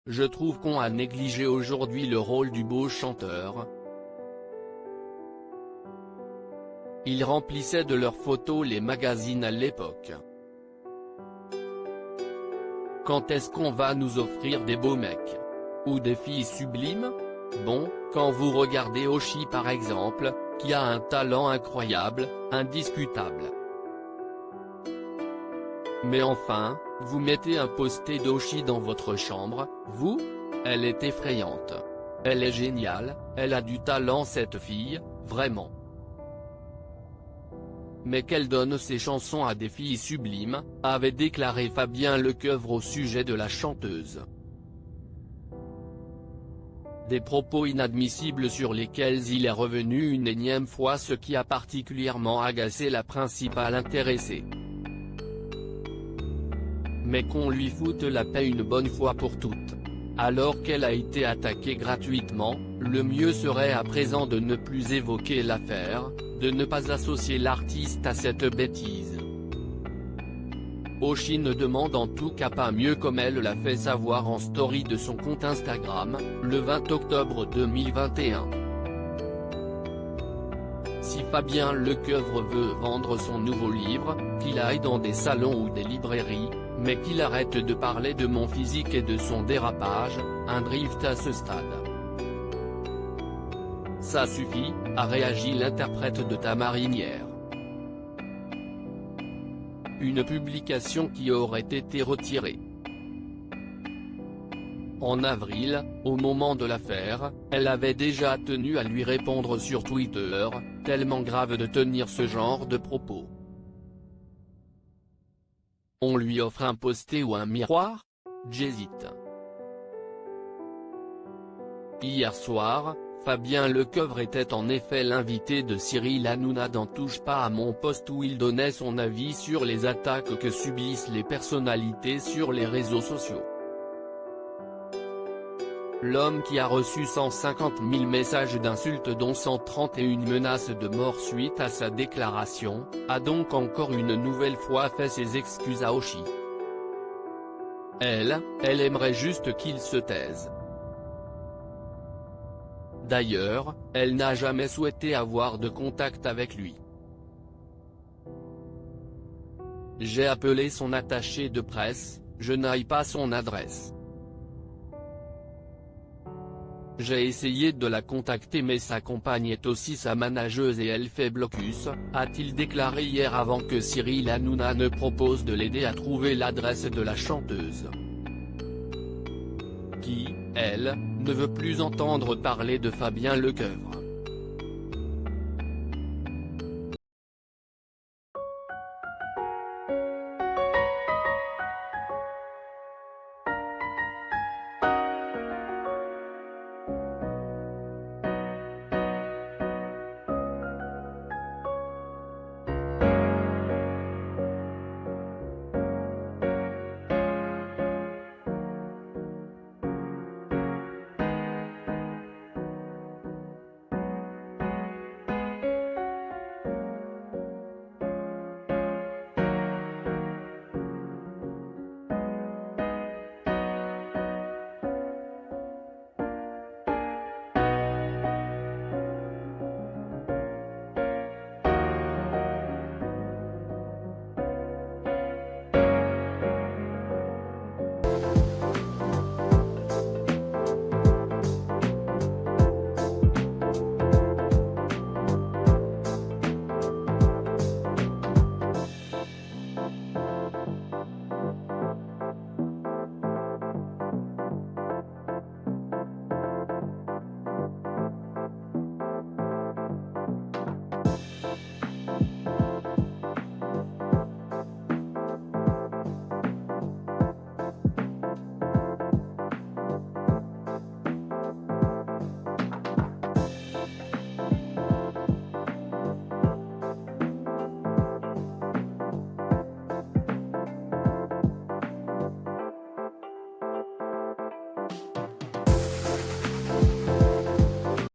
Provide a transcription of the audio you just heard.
Je trouve qu'on a négligé aujourd'hui le rôle du beau chanteur. Il remplissait de leurs photos les magazines à l'époque. Quand est-ce qu'on va nous offrir des beaux mecs? Ou des filles sublimes? Bon, quand vous regardez Oshi par exemple, qui a un talent incroyable, indiscutable. Mais enfin, vous mettez un poster d'Oshi dans votre chambre, vous? Elle est effrayante. Elle est géniale, elle a du talent cette fille, vraiment. Mais qu'elle donne ses chansons à des filles sublimes, avait déclaré Fabien Lecoeuvre au sujet de la chanteuse. Des propos inadmissibles sur lesquels il est revenu une énième fois, ce qui a particulièrement agacé la principale intéressée. Mais qu'on lui foute la paix une bonne fois pour toutes. Alors qu'elle a été attaquée gratuitement, le mieux serait à présent de ne plus évoquer l'affaire, de ne pas associer l'artiste à cette bêtise. Oshi ne demande en tout cas pas mieux, comme elle l'a fait savoir en story de son compte Instagram, le 20 octobre 2021. Si Fabien Lecoeuvre veut vendre son nouveau livre, qu'il aille dans des salons ou des librairies, mais qu'il arrête de parler de mon physique et de son dérapage, un drift à ce stade. Ça suffit, a réagi l'interprète de Ta Marinière. Une publication qui aurait été retirée. En avril, au moment de l'affaire, elle avait déjà tenu à lui répondre sur Twitter, tellement grave de tenir ce genre de propos. On lui offre un poster ou un miroir? J'hésite. Hier soir, Fabien Lecoeuvre était en effet l'invité de Cyril Hanouna dans Touche pas à mon poste, où il donnait son avis sur les attaques que subissent les personnalités sur les réseaux sociaux. L'homme qui a reçu 150 000 messages d'insultes dont 131 menaces de mort suite à sa déclaration, a donc encore une nouvelle fois fait ses excuses à Oshi. Elle aimerait juste qu'il se taise. D'ailleurs, elle n'a jamais souhaité avoir de contact avec lui. J'ai appelé son attaché de presse, je n'ai pas son adresse. J'ai essayé de la contacter mais sa compagne est aussi sa manageuse et elle fait blocus, a-t-il déclaré hier avant que Cyril Hanouna ne propose de l'aider à trouver l'adresse de la chanteuse. Qui, elle, ne veut plus entendre parler de Fabien Lecoeuvre.